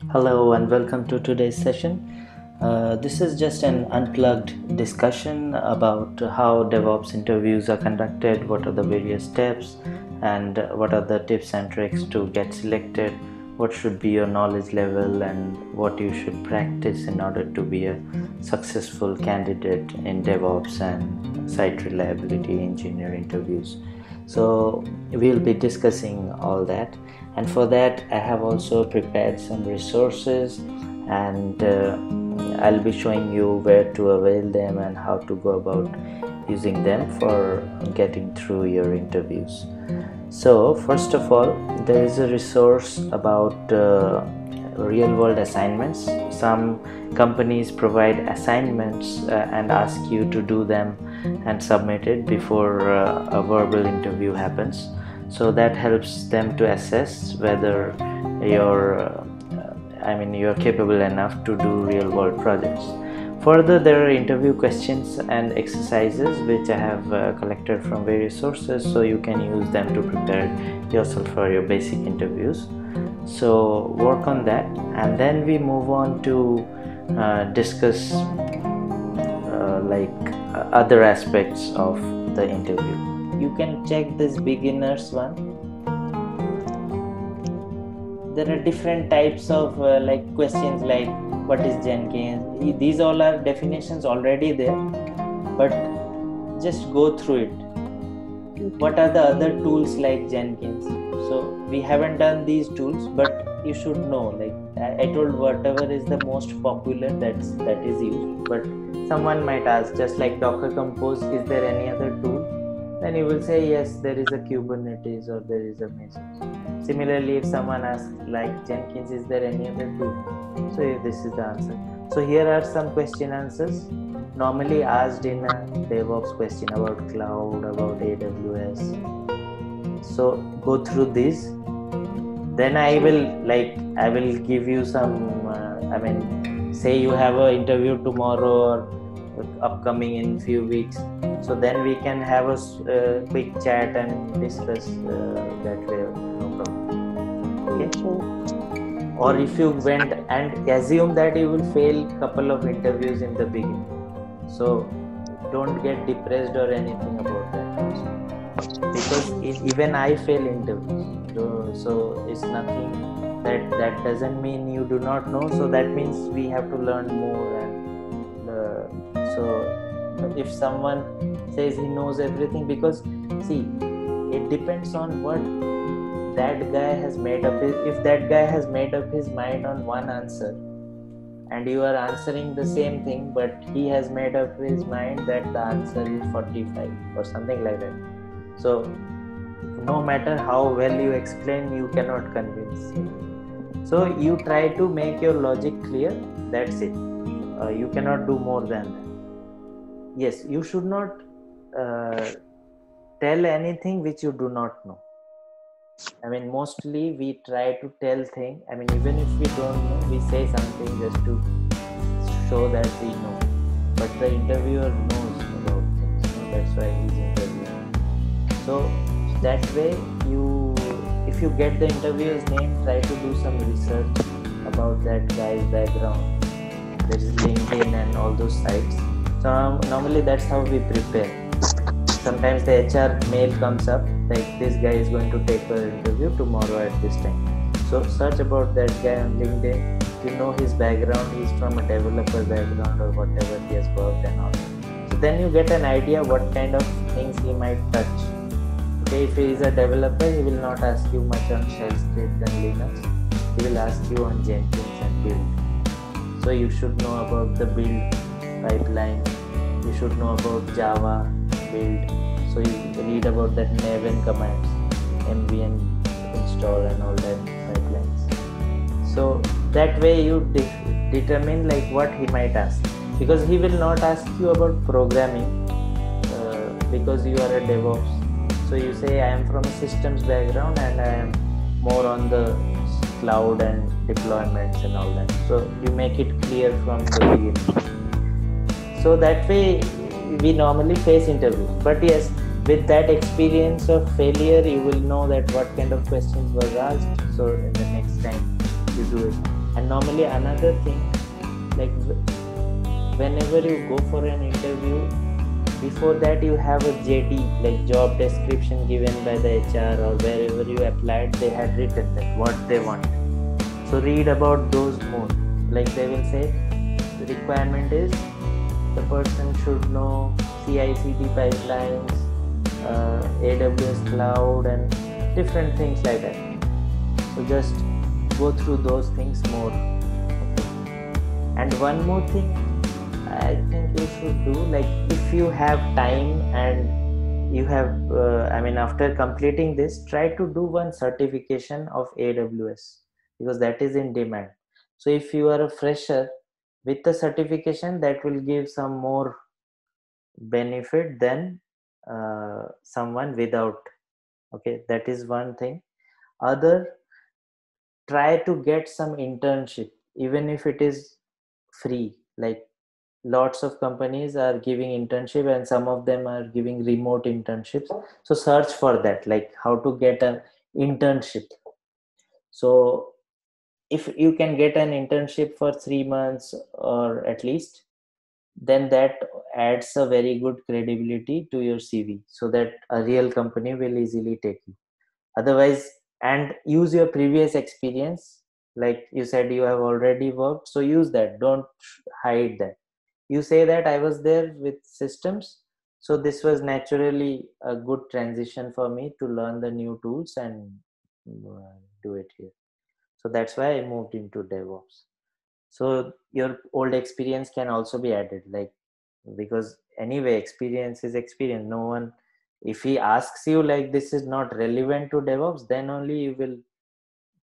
Hello and welcome to today's session. This is just an unplugged discussion about how DevOps interviews are conducted, what are the various steps, and what are the tips and tricks to get selected, what should be your knowledge level, and what you should practice in order to be a successful candidate in DevOps and site reliability engineer interviews. So, we'll be discussing all that, and for that, I have also prepared some resources, and I'll be showing you where to avail them and how to go about using them for getting through your interviews. So, first of all, there is a resource about real world assignments. Some companies provide assignments and ask you to do them and submit it before a verbal interview happens. So that helps them to assess whether you're you're capable enough to do real world projects. Further, there are interview questions and exercises which I have collected from various sources, so you can use them to prepare yourself for your basic interviews. So work on that, and then we move on to discuss other aspects of the interview. You can check this beginners one. There are different types of questions like what is Jenkins. These all are definitions already there, but just go through it. What are the other tools like Jenkins? So we haven't done these tools, but you should know. Like I told, whatever is the most popular, that is used. But someone might ask, just like Docker Compose, is there any other tool? Then you will say yes, there is a Kubernetes or there is a Mesos. Similarly, if someone asks like Jenkins, is there any other tool? So this is the answer. So here are some question answers normally asked in a DevOps question about cloud, about AWS. So go through this. Then I will give you some. Say you have an interview tomorrow or upcoming in few weeks. So then we can have a quick chat and discuss that way. No problem. Okay. Or if you went and assume that you will fail couple of interviews in the beginning, so don't get depressed or anything about that, because even I fail interviews. So it's nothing. That doesn't mean you do not know. So that means we have to learn more. And so if someone says he knows everything, because see, it depends on what that guy has made up. If that guy has made up his mind on one answer and you are answering the same thing, but he has made up his mind that the answer is 45 or something like that, so no matter how well you explain, you cannot convince him. So you try to make your logic clear. That's it. You cannot do more than that. Yes, you should not tell anything which you do not know. Mostly we try to tell things. Even if we don't know, we say something just to show that we know. But the interviewer knows about things. That's why he's interviewing. So that way, if you get the interviewer's name, try to do some research about that guy's background. There is LinkedIn and all those sites. So normally that's how we prepare. Sometimes the HR mail comes up like this guy is going to take an interview tomorrow at this time. So search about that guy on LinkedIn. You know his background. He's from a developer background or whatever he has worked and all. So then you get an idea what kind of things he might touch. Okay, if he is a developer, he will not ask you much on shell script and Linux. He will ask you on Jenkins and build. So you should know about the build pipeline. You should know about Java build. So you read about that Maven commands, MVN install and all that pipelines. So that way you determine like what he might ask, because he will not ask you about programming because you are a DevOps. So you say I am from a systems background and I am more on the cloud and deployments and all that. So you make it clear from the beginning. So that way we normally face interviews. But yes, with that experience of failure, you will know that what kind of questions was asked. So in the next time you do it. And normally another thing, like whenever you go for an interview, before that you have a JD, like job description given by the HR, or wherever you applied they had written that what they want. So read about those more. Like they will say the requirement is the person should know CI/CD pipelines, AWS cloud, and different things like that. So just go through those things more. Okay. And one more thing I think you should do, like if you have time and you have after completing this, try to do one certification of AWS, because that is in demand. So if you are a fresher, with the certification, that will give some more benefit than someone without. Okay, that is one thing. Other, try to get some internship, even if it is free. Like lots of companies are giving internship, and some of them are giving remote internships. So search for that, like how to get an internship. So if you can get an internship for 3 months or at least, then that adds a very good credibility to your CV, so that a real company will easily take you. Otherwise, and use your previous experience. Like you said, you have already worked, so use that. Don't hide that. You say that I was there with systems, so this was naturally a good transition for me to learn the new tools and do it here. So that's why I moved into DevOps. So your old experience can also be added, like, because anyway experience is experience. No one, if he asks you like this is not relevant to DevOps, then only you will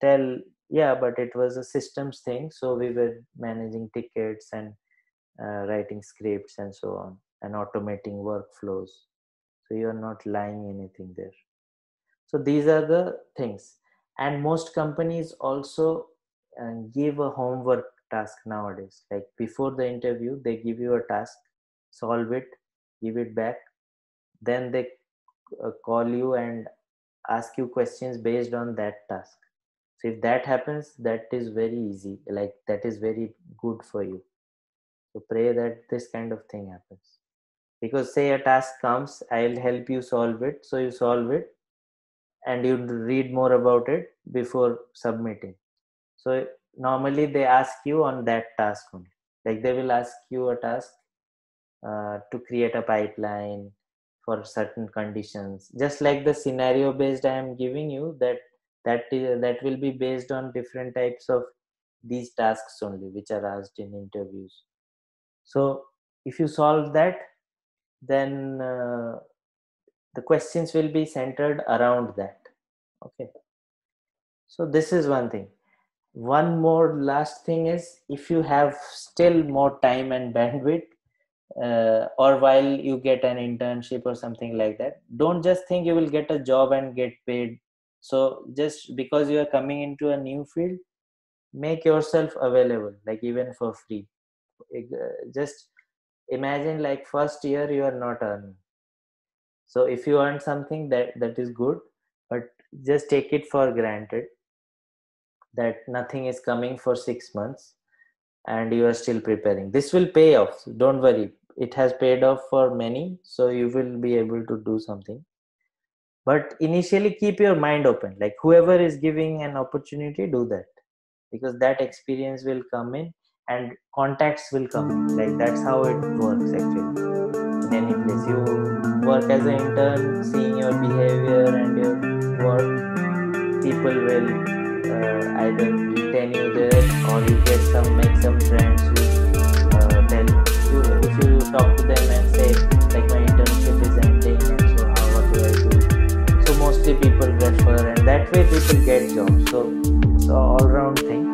tell, yeah, but it was a systems thing, so we were managing tickets and writing scripts and so on, and automating workflows. So you are not lying anything there. So these are the things. And most companies also give a homework task nowadays. Like before the interview, they give you a task, solve it, give it back. Then they call you and ask you questions based on that task. So if that happens, that is very easy. Like that is very good for you. So pray that this kind of thing happens. Because say a task comes, I'll help you solve it. So you solve it and you read more about it before submitting. So normally they ask you on that task only. Like they will ask you a task to create a pipeline for certain conditions. Just like the scenario based I am giving you, that will be based on different types of these tasks only, which are asked in interviews. So if you solve that, then the questions will be centered around that. Okay. So this is one thing. One more last thing is, if you have still more time and bandwidth, or while you get an internship or something like that, don't just think you will get a job and get paid. So just because you are coming into a new field, make yourself available, like even for free. Just imagine like first year you are not earning. So if you earn something, that is good, but just take it for granted that nothing is coming for 6 months and you are still preparing. This will pay off. Don't worry. It has paid off for many, so you will be able to do something. But initially keep your mind open. Like whoever is giving an opportunity, do that, because that experience will come in and contacts will come in. Like that's how it works actually. In any place, you work as an intern, seeing your behavior and your work, people will either retain you there, or you make some friends who tell you, if you talk to them and say like my internship is ending and so what do I do? So mostly people refer, and that way people get jobs. So it's an all-round thing.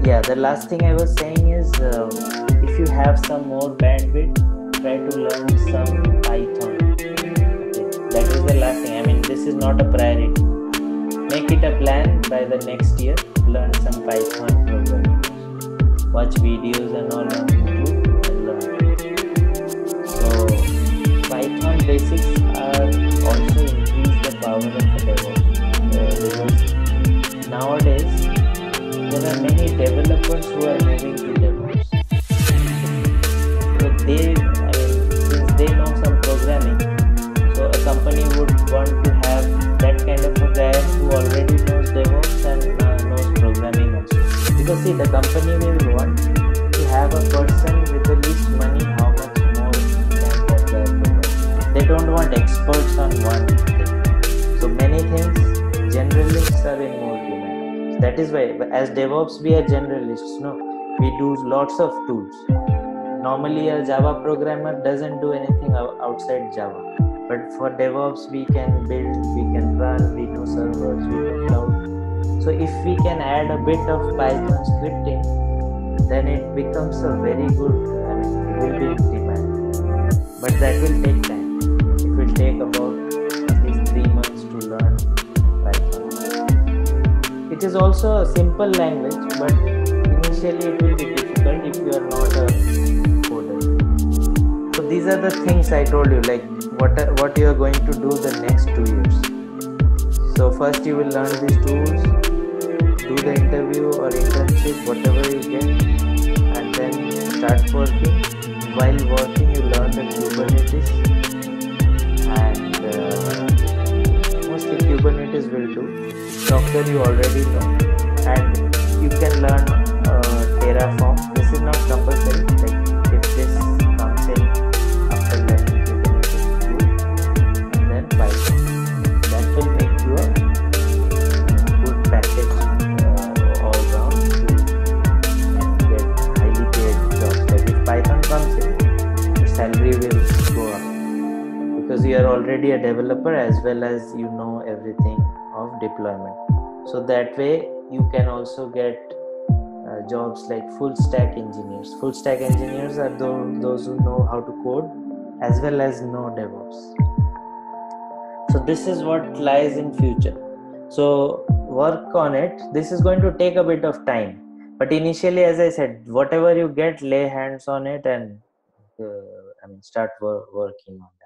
Yeah, the last thing I was saying is, if you have some more bandwidth, try to learn some Python. Okay. That is the last thing. I mean, this is not a priority. Make it a plan by the next year. Learn some Python programming. Watch videos and all on YouTube and learn. So Python basics are also increase the power of the DevOps, because nowadays there are many developers who are moving to DevOps. So since they know some programming, so a company would want to have that kind of a guy who already knows DevOps and knows programming also. Because see, the company will want to have a person with the least money, how much more can that guy provide. They don't want experts on one thing. So many things, generalists are in more demand. So that is why, as DevOps, we are generalists. No, we do lots of tools. Normally, a Java programmer doesn't do anything outside Java. But for DevOps, we can build, we can run, we know servers, we know cloud. So if we can add a bit of Python scripting, then it becomes a very good, it will be in demand. But that will take time. It will take about at least 3 months to learn Python. It is also a simple language, but initially it will be difficult if you are not a coder. So these are the things I told you, like what you are going to do the next 2 years. So first you will learn these tools, do the interview or internship, whatever you get, and then start working. While working, you learn the Kubernetes, and mostly Kubernetes will do. Docker you already know, and you can learn Terraform. This is not compulsory. Like if this comes in after learning Kubernetes, and then Python. That will make you a good package all round to get highly paid jobs. Like if Python comes in, your salary will go up because you are already a developer as well as you know everything of deployment. So that way you can also get jobs like full stack engineers. Full stack engineers are those who know how to code as well as know DevOps. So this is what lies in future. So work on it. This is going to take a bit of time, but initially, as I said, whatever you get, lay hands on it and start working on it.